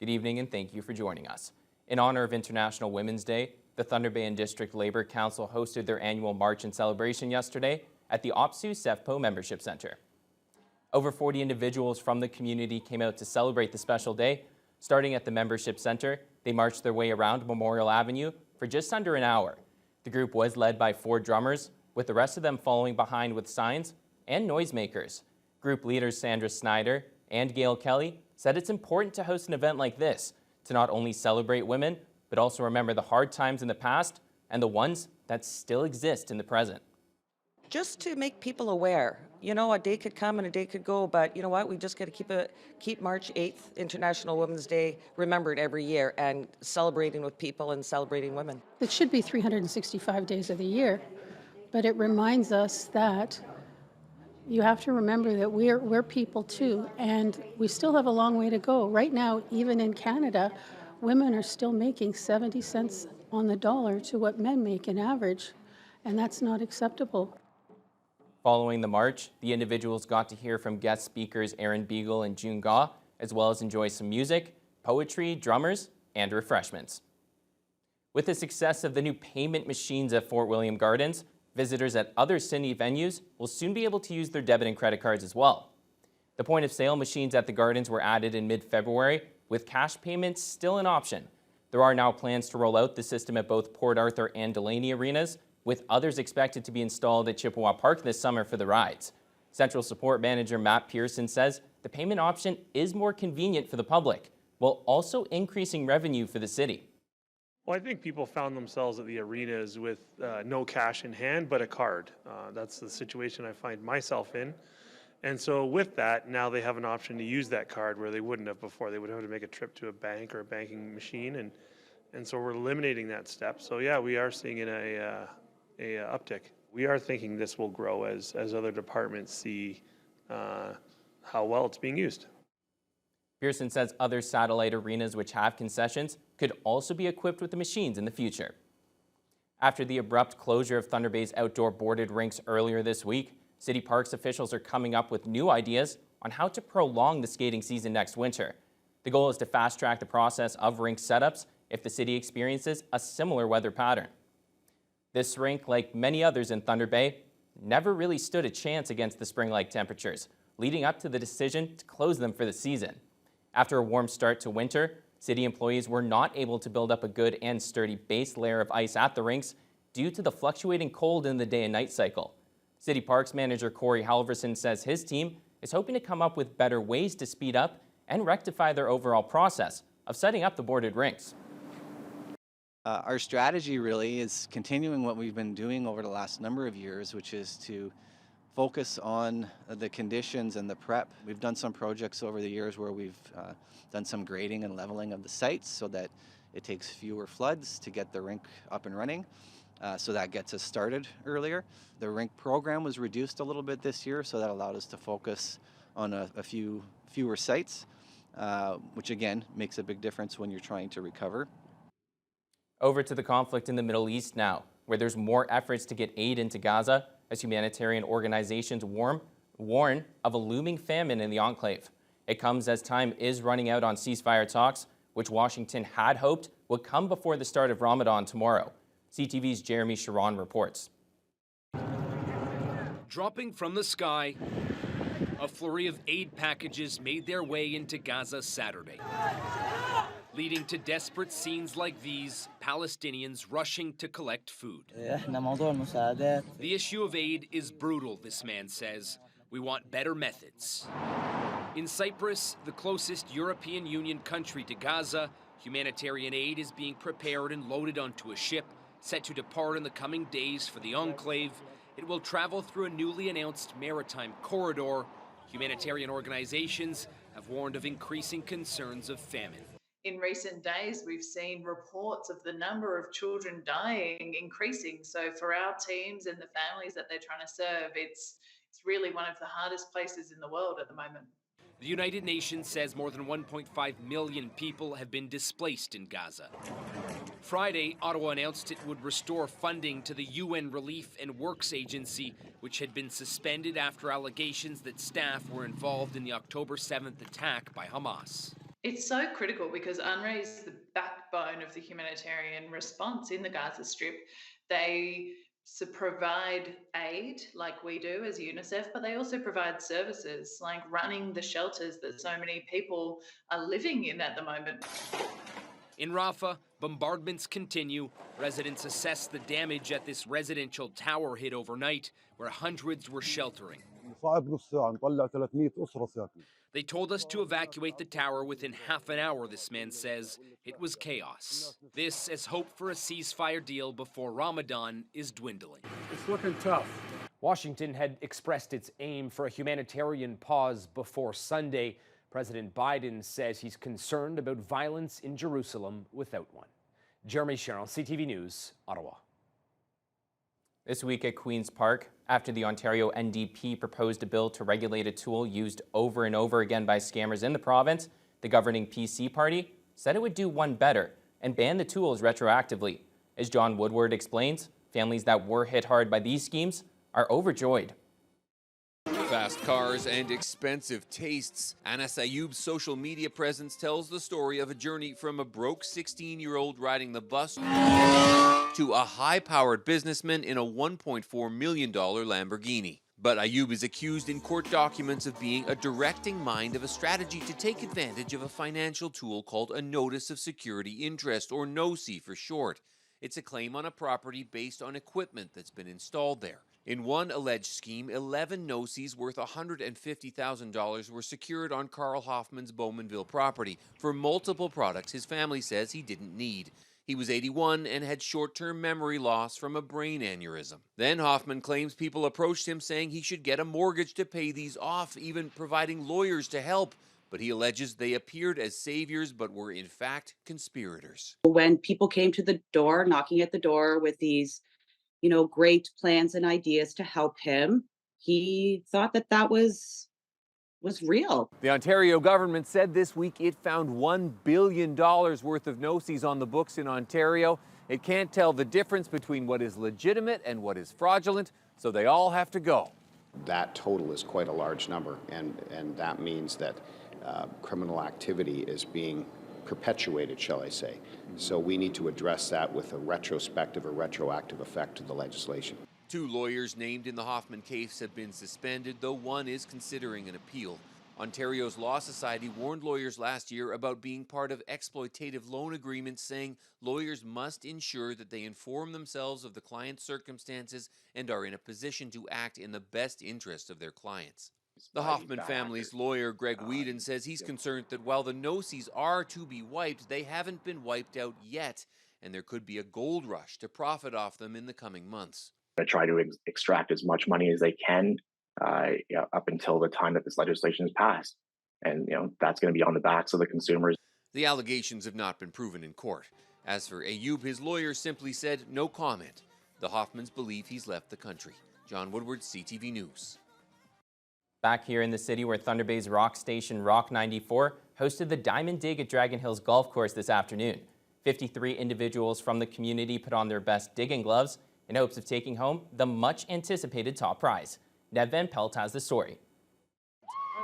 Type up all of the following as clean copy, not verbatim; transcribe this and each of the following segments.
Good evening and thank you for joining us. In honor of International Women's Day, the Thunder Bay and District Labour Council hosted their annual march and celebration yesterday at the OPSU-SEFPO Membership Centre. Over 40 individuals from the community came out to celebrate the special day. Starting at the Membership Centre, they marched their way around Memorial Avenue for just under an hour. The group was led by 4 drummers, with the rest of them following behind with signs and noisemakers. Group leaders Sandra Snyder and Gail Kelly said it's important to host an event like this to not only celebrate women, but also remember the hard times in the past and the ones that still exist in the present. Just to make people aware. You know, a day could come and a day could go, but you know what? We just got to keep March 8th, International Women's Day, remembered every year and celebrating with people and celebrating women. It should be 365 days of the year, but it reminds us that you have to remember that we're people too, and we still have a long way to go. Right now, even in Canada, women are still making 70 cents on the dollar to what men make in average, and that's not acceptable. Following the march, the individuals got to hear from guest speakers Aaron Beagle and June Gaw, as well as enjoy some music, poetry, drummers, and refreshments. With the success of the new payment machines at Fort William Gardens, visitors at other city venues will soon be able to use their debit and credit cards as well. The point-of-sale machines at the Gardens were added in mid-February, with cash payments still an option. There are now plans to roll out the system at both Port Arthur and Delaney arenas, with others expected to be installed at Chippewa Park this summer for the rides. Central Support Manager Matt Pearson says the payment option is more convenient for the public, while also increasing revenue for the city. Well, I think people found themselves at the arenas with no cash in hand, but a card. That's the situation I find myself in. And so with that, now they have an option to use that card where they wouldn't have before. They would have to make a trip to a bank or a banking machine. And so we're eliminating that step. So yeah, we are seeing a uptick. We are thinking this will grow as other departments see how well it's being used. Pearson says other satellite arenas which have concessions could also be equipped with the machines in the future. After the abrupt closure of Thunder Bay's outdoor boarded rinks earlier this week, City Parks officials are coming up with new ideas on how to prolong the skating season next winter. The goal is to fast-track the process of rink setups if the city experiences a similar weather pattern. This rink, like many others in Thunder Bay, never really stood a chance against the spring-like temperatures, leading up to the decision to close them for the season. After a warm start to winter, city employees were not able to build up a good and sturdy base layer of ice at the rinks due to the fluctuating cold in the day and night cycle. City Parks Manager Corey Halverson says his team is hoping to come up with better ways to speed up and rectify their overall process of setting up the boarded rinks. Our strategy really is continuing what we've been doing over the last number of years, which is to focus on the conditions and the prep. We've done some projects over the years where we've done some grading and leveling of the sites so that it takes fewer floods to get the rink up and running. So that gets us started earlier. The rink program was reduced a little bit this year, so that allowed us to focus on a fewer sites, which again makes a big difference when you're trying to recover. Over to the conflict in the Middle East now, where there's more efforts to get aid into Gaza as humanitarian organizations warn of a looming famine in the enclave. It comes as time is running out on ceasefire talks, which Washington had hoped would come before the start of Ramadan tomorrow. CTV's Jeremy Sharon reports. Dropping from the sky, a flurry of aid packages made their way into Gaza Saturday, leading to desperate scenes like these, Palestinians rushing to collect food. The issue of aid is brutal, this man says. We want better methods. In Cyprus, the closest European Union country to Gaza, humanitarian aid is being prepared and loaded onto a ship set to depart in the coming days for the enclave. It will travel through a newly announced maritime corridor. Humanitarian organizations have warned of increasing concerns of famine. In recent days, we've seen reports of the number of children dying increasing. So for our teams and the families that they're trying to serve, it's really one of the hardest places in the world at the moment. The United Nations says more than 1.5 million people have been displaced in Gaza. Friday, Ottawa announced it would restore funding to the UN Relief and Works Agency, which had been suspended after allegations that staff were involved in the October 7th attack by Hamas. It's so critical because UNRWA is the backbone of the humanitarian response in the Gaza Strip. They provide aid like we do as UNICEF, but they also provide services like running the shelters that so many people are living in at the moment. In Rafah, bombardments continue. Residents assess the damage at this residential tower hit overnight, where hundreds were sheltering. They told us to evacuate the tower within half an hour, this man says. It was chaos. This as hope for a ceasefire deal before Ramadan is dwindling. It's looking tough. Washington had expressed its aim for a humanitarian pause before Sunday. President Biden says he's concerned about violence in Jerusalem without one. Jeremy Sherrill, CTV News, Ottawa. This week at Queen's Park, after the Ontario NDP proposed a bill to regulate a tool used over and over again by scammers in the province, the governing PC party said it would do one better and ban the tools retroactively. As John Woodward explains, families that were hit hard by these schemes are overjoyed. Fast cars and expensive tastes. Anas Ayoub's social media presence tells the story of a journey from a broke 16-year-old riding the bus to a high-powered businessman in a $1.4 million Lamborghini. But Ayoub is accused in court documents of being a directing mind of a strategy to take advantage of a financial tool called a Notice of Security Interest, or NOSI for short. It's a claim on a property based on equipment that's been installed there. In one alleged scheme, 11 NOSIs worth $150,000 were secured on Carl Hoffman's Bowmanville property for multiple products his family says he didn't need. He was 81 and had short-term memory loss from a brain aneurysm. Then Hoffman claims people approached him saying he should get a mortgage to pay these off, even providing lawyers to help. But he alleges they appeared as saviors but were in fact conspirators. When people came to the door, knocking at the door with these great plans and ideas to help him, he thought that was real. The Ontario government said this week it found $1 billion worth of NOSIs on the books in Ontario. It can't tell the difference between what is legitimate and what is fraudulent, so they all have to go. That total is quite a large number, and that means that criminal activity is being perpetuated, shall I say. So we need to address that with a retrospective or retroactive effect to the legislation. 2 lawyers named in the Hoffman case have been suspended, though one is considering an appeal. Ontario's Law Society warned lawyers last year about being part of exploitative loan agreements, saying lawyers must ensure that they inform themselves of the client's circumstances and are in a position to act in the best interest of their clients. The Hoffman family's lawyer, Greg Whedon, says he's concerned that while the NOSIs are to be wiped, they haven't been wiped out yet, and there could be a gold rush to profit off them in the coming months. They try to extract as much money as they can up until the time that this legislation is passed. And, that's going to be on the backs of the consumers. The allegations have not been proven in court. As for Ayoub, his lawyer simply said no comment. The Hoffmans believe he's left the country. John Woodward, CTV News. Back here in the city where Thunder Bay's rock station Rock 94 hosted the Diamond Dig at Dragon Hills Golf Course this afternoon. 53 individuals from the community put on their best digging gloves in hopes of taking home the much-anticipated top prize. Ned Van Pelt has the story.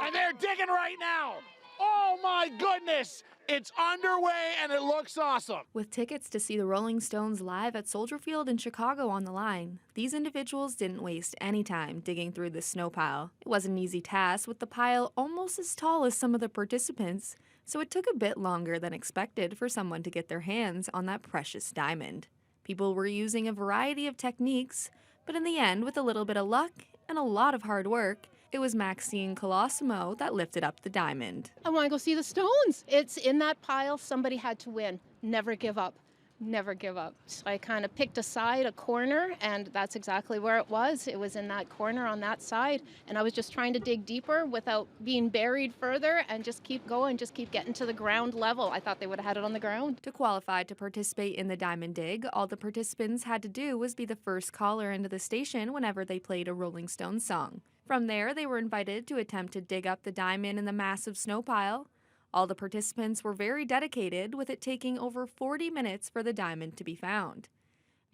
And they're digging right now. Oh my goodness! It's underway and it looks awesome. With tickets to see the Rolling Stones live at Soldier Field in Chicago on the line, these individuals didn't waste any time digging through the snow pile. It wasn't an easy task, with the pile almost as tall as some of the participants, so it took a bit longer than expected for someone to get their hands on that precious diamond. People were using a variety of techniques, but in the end, with a little bit of luck and a lot of hard work, it was Maxine Colosimo that lifted up the diamond. I want to go see the Stones. It's in that pile. Somebody had to win. Never give up. Never give up. So I kind of picked a corner, and that's exactly where it was. It was in that corner on that side, and I was just trying to dig deeper without being buried further and just keep going, just keep getting to the ground level. I thought they would have had it on the ground. To qualify to participate in the diamond dig, all the participants had to do was be the first caller into the station whenever they played a Rolling Stones song. From there, they were invited to attempt to dig up the diamond in the massive snow pile. All the participants were very dedicated, with it taking over 40 minutes for the diamond to be found.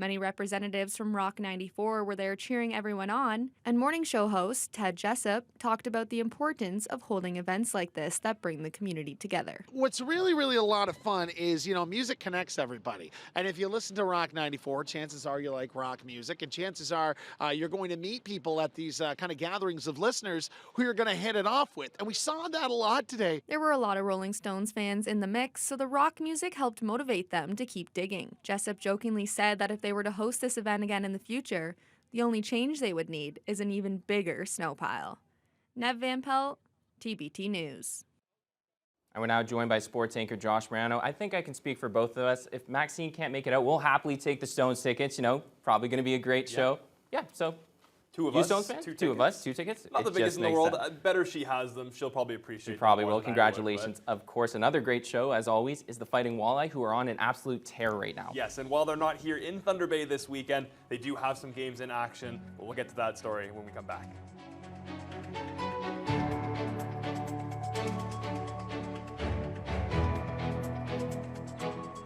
Many representatives from Rock 94 were there cheering everyone on, and morning show host Ted Jessup talked about the importance of holding events like this that bring the community together. What's really, really a lot of fun is, music connects everybody. And if you listen to Rock 94, chances are you like rock music, and chances are you're going to meet people at these kind of gatherings of listeners who you're going to hit it off with. And we saw that a lot today. There were a lot of Rolling Stones fans in the mix, so the rock music helped motivate them to keep digging. Jessup jokingly said that if they were to host this event again in the future, the only change they would need is an even bigger snow pile. Nev Van Pelt, TBT News. And we're now joined by sports anchor Josh Morano. I think I can speak for both of us. If Maxine can't make it out, we'll happily take the Stones tickets. Probably going to be a great show. Yeah, so Two of you us. Stones fans? Two of us, 2 tickets. Not the It biggest just in the makes world. sense. Better she has them. She'll probably appreciate She probably them will. more than I would, Congratulations. Of course, another great show, as always, is the Fighting Walleye, who are on an absolute tear right now. Yes, and while they're not here in Thunder Bay this weekend, they do have some games in action. But we'll get to that story when we come back.